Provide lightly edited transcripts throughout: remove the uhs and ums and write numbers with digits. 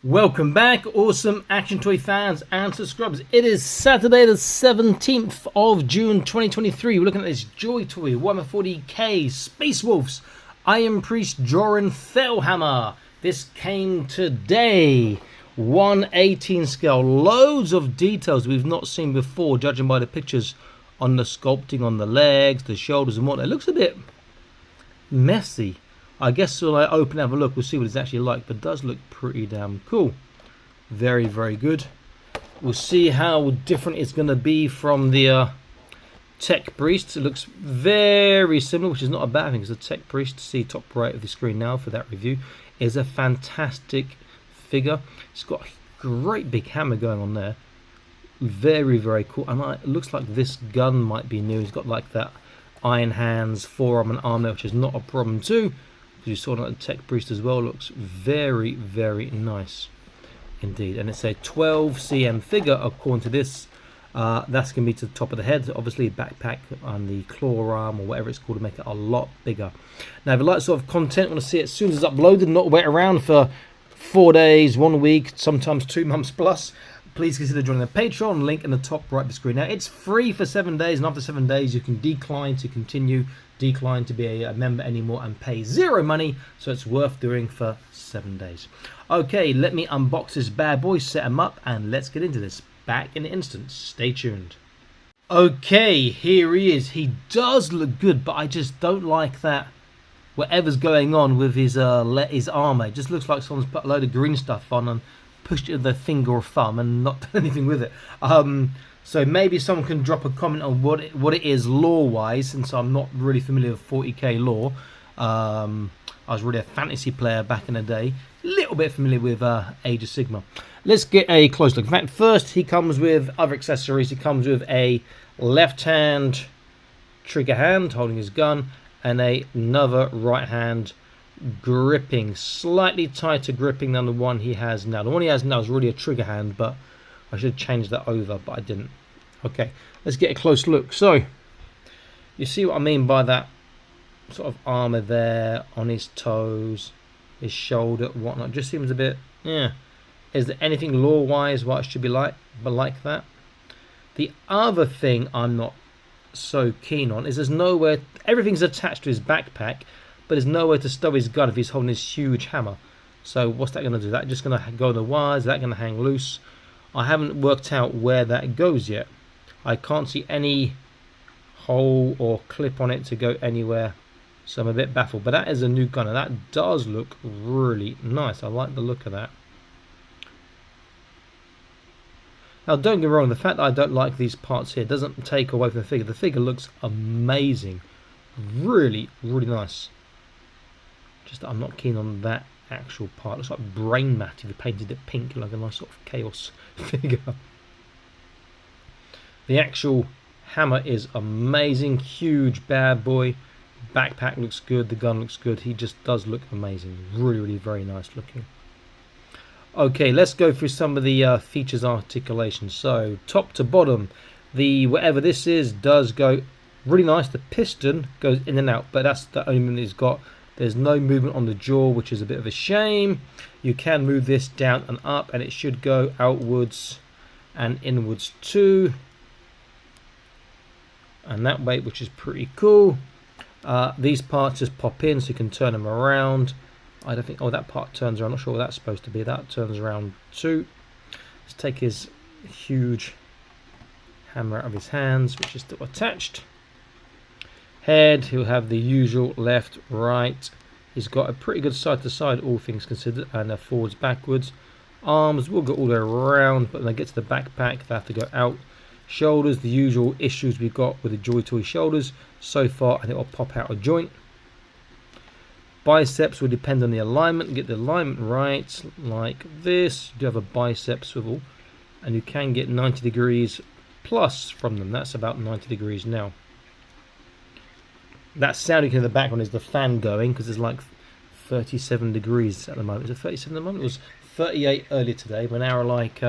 Welcome back, awesome action toy fans and subscribers. It is Saturday the 17th of June 2023. We're looking at this JoyToy Warhammer 40k Space Wolves Iron Priest Jorin Fellhammer. This came today. 1/18 scale. Loads of details we've not seen before, judging by the pictures on the sculpting on the legs, the shoulders and whatnot. It looks a bit messy. I guess when I open and have a look, we'll see what it's actually like, but it does look pretty damn cool. Very, very good. We'll see how different it's going to be from the Tech Priest. It looks very similar, which is not a bad thing, because the Tech Priest, see top right of the screen now for that review, is a fantastic figure. It's got a great big hammer going on there. Very, very cool. And it looks like this gun might be new. It's got like that iron hands, forearm and arm there, which is not a problem too. You saw that the Tech Priest as well. Looks very, very nice indeed. And it's a 12 cm figure according to this. That's going to be to the top of the head. Obviously backpack and the claw arm or whatever it's called to make it a lot bigger. Now if you like sort of content, want to see it as soon as it's uploaded, not wait around for 4 days, 1 week, sometimes 2 months plus, please consider joining the Patreon, link in the top right of the screen. Now it's free for 7 days, and after 7 days you can decline to continue, decline to be a member anymore, and pay 0 money, so it's worth doing for 7 days. Okay, let me unbox this bad boy, set him up, and let's get into this. Back in an instant, stay tuned. Okay, here he is. He does look good, but I just don't like that whatever's going on with his armor. It just looks like someone's put a load of green stuff on and pushed it with their finger or thumb and not done anything with it. So maybe someone can drop a comment on what it is lore-wise, since I'm not really familiar with 40k lore. I was really a fantasy player back in the day. A little bit familiar with Age of Sigmar. Let's get a close look. In fact, first he comes with other accessories. He comes with a left-hand trigger hand holding his gun, and another right-hand gripping, slightly tighter gripping than the one he has now. The one he has now is really a trigger hand, but I should have changed that over, but I didn't. Okay, let's get a close look. So you see what I mean by that sort of armor there on his toes, his shoulder, whatnot. Just seems a bit, yeah. Is there anything lore wise what it should be like, but like that? The other thing I'm not so keen on is there's nowhere, everything's attached to his backpack, but there's nowhere to stow his gun if he's holding this huge hammer. So what's that going to do? Is that just going to go on the wires? Is that going to hang loose? I haven't worked out where that goes yet. I can't see any hole or clip on it to go anywhere, so I'm a bit baffled. But that is a new gun, and that does look really nice. I like the look of that. Now don't get me wrong, the fact that I don't like these parts here doesn't take away from the figure. The figure looks amazing. Really, really nice. Just that I'm not keen on that actual part. It looks like brain mat if you painted it pink, like a nice sort of chaos figure. The actual hammer is amazing. Huge bad boy. Backpack looks good. The gun looks good. He just does look amazing. Really, really very nice looking. Okay, let's go through some of the features articulation. So top to bottom, the whatever this is does go really nice. The piston goes in and out, but that's the only movement it's got. There's no movement on the jaw, which is a bit of a shame. You can move this down and up, and it should go outwards and inwards too. And that way, which is pretty cool. These parts just pop in, so you can turn them around. I don't think, oh, that part turns around. I'm not sure what that's supposed to be. That turns around too. Let's take his huge hammer out of his hands, which is still attached. Head, he'll have the usual left, right. He's got a pretty good side to side, all things considered, and forwards, backwards. Arms will go all the way around, but when they get to the backpack, they have to go out. Shoulders, the usual issues we've got with the JoyToy shoulders so far, and it will pop out a joint. Biceps will depend on the alignment. Get the alignment right, like this. You do have a bicep swivel, and you can get 90 degrees plus from them. That's about 90 degrees now. That sound you can in the background is the fan going, because it's like 37 degrees at the moment. Is it 37 at the moment? It was 38 earlier today. We're now like,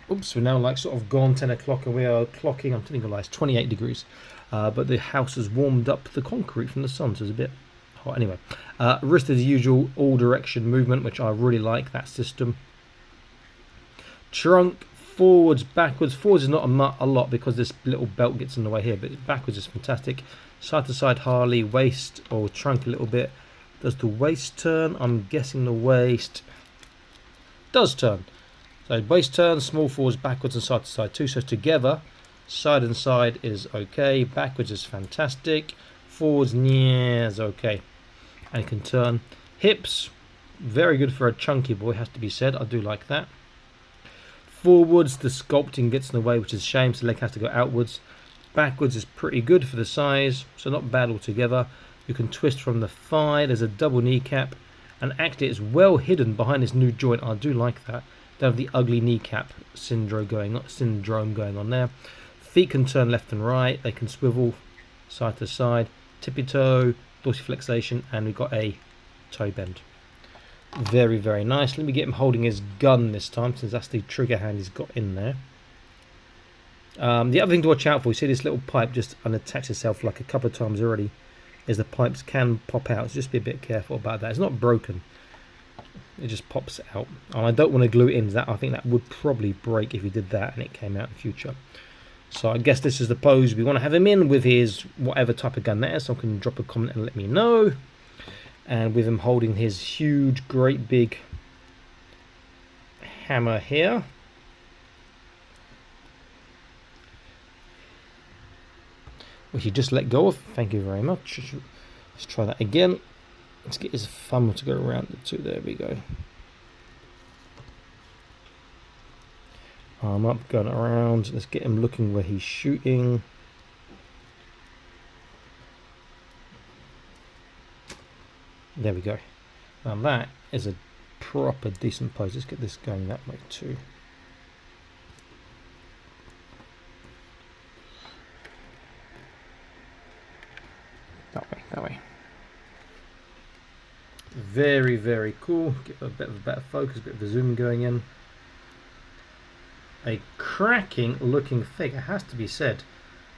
we're now like sort of gone 10 o'clock, and we are clocking, I'm telling you lies, 28 degrees. But the house has warmed up the concrete from the sun, so it's a bit hot. Anyway, wrist is the usual all direction movement, which I really like that system. Trunk, forwards, backwards. Forwards is not a lot because this little belt gets in the way here, but backwards is fantastic. Side to side Harley, waist or trunk a little bit. Does the waist turn? I'm guessing the waist does turn. So waist turn, small forwards, backwards and side to side too. So together, side and side is okay. Backwards is fantastic. Forwards, yeah, is okay. And it can turn. Hips, very good for a chunky boy, has to be said. I do like that. Forwards, the sculpting gets in the way, which is a shame, so the leg has to go outwards. Backwards is pretty good for the size, so not bad altogether. You can twist from the thigh. There's a double kneecap, and actually it's well hidden behind this new joint. I do like that. Don't have the ugly kneecap syndrome going on there. Feet can turn left and right. They can swivel side to side. Tippy toe, dorsiflexation, and we've got a toe bend. Very, very nice. Let me get him holding his gun this time, since that's the trigger hand he's got in there. The other thing to watch out for, you see this little pipe just unattached itself like a couple of times already, is the pipes can pop out, so just be a bit careful about that. It's not broken, it just pops out, and I don't want to glue it in. That I think that would probably break if you did that and it came out in the future. So I guess this is the pose we want to have him in with his whatever type of gun that is. So I can drop a comment and let me know. And with him holding his huge, great big hammer here. Which he just let go of. Thank you very much. Let's try that again. Let's get his thumb to go around the two. There we go. Arm up, going around. Let's get him looking where he's shooting. There we go. Now that is a proper decent pose. Let's get this going that way too. That way. Very, very cool. Get a bit of a better focus, a bit of a zoom going in. A cracking looking figure, has to be said.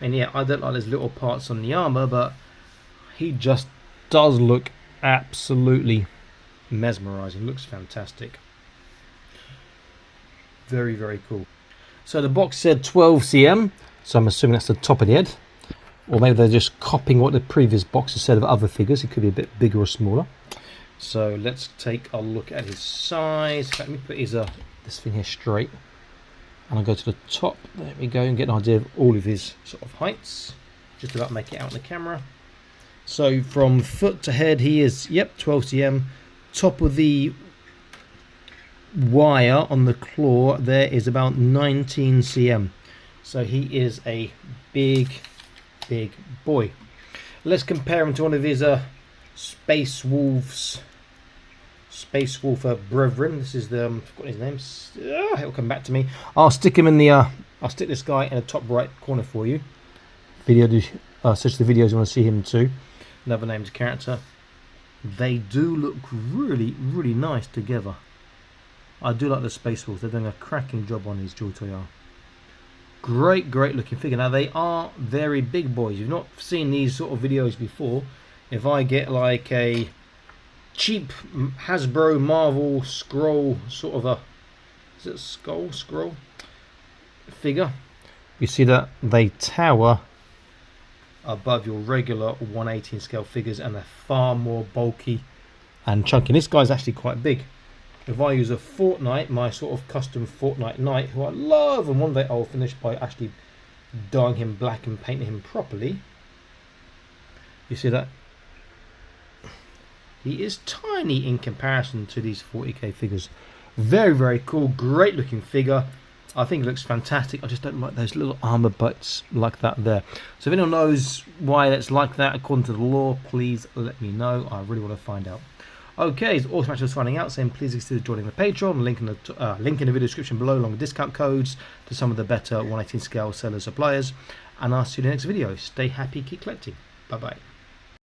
And yeah, I don't like those little parts on the armor, but he just does look absolutely mesmerizing. Looks fantastic. Very, very cool. So the box said 12 cm, so I'm assuming that's the top of the head. Or maybe they're just copying what the previous boxes said of other figures. It could be a bit bigger or smaller. So let's take a look at his size. In fact, let me put his this thing here straight. And I'll go to the top. There we go, and get an idea of all of his sort of heights. Just about make it out on the camera. So from foot to head, he is, yep, 12 cm. Top of the wire on the claw there is about 19 cm. So he is a big boy. Let's compare him to one of his Space Wolf brethren. This is the I've forgotten his name. It'll come back to me. I'll stick him in the I'll stick this guy in the top right corner for you. Such the videos you want to see him too. Another named character. They do look really, really nice together. I do like the Space Wolves. They're doing a cracking job on these JoyToy. Great looking figure. Now they are very big boys. You've not seen these sort of videos before. If I get like a cheap Hasbro Marvel scroll sort of a, is it scroll figure, you see that they tower above your regular 1/18 scale figures, and they're far more bulky and chunky. This guy's actually quite big. If I use a Fortnite, my sort of custom Fortnite knight, who I love, and one day I'll finish by actually dyeing him black and painting him properly. You see that? He is tiny in comparison to these 40k figures. Very, very cool, great looking figure. I think it looks fantastic. I just don't like those little armor butts like that there. So if anyone knows why it's like that according to the law, please let me know. I really want to find out. Okay, it's awesome actually signing out, saying please consider joining the Patreon. Link in the video description below, along with discount codes to some of the better 1/18 scale seller suppliers. And I'll see you in the next video. Stay happy, keep collecting. Bye bye.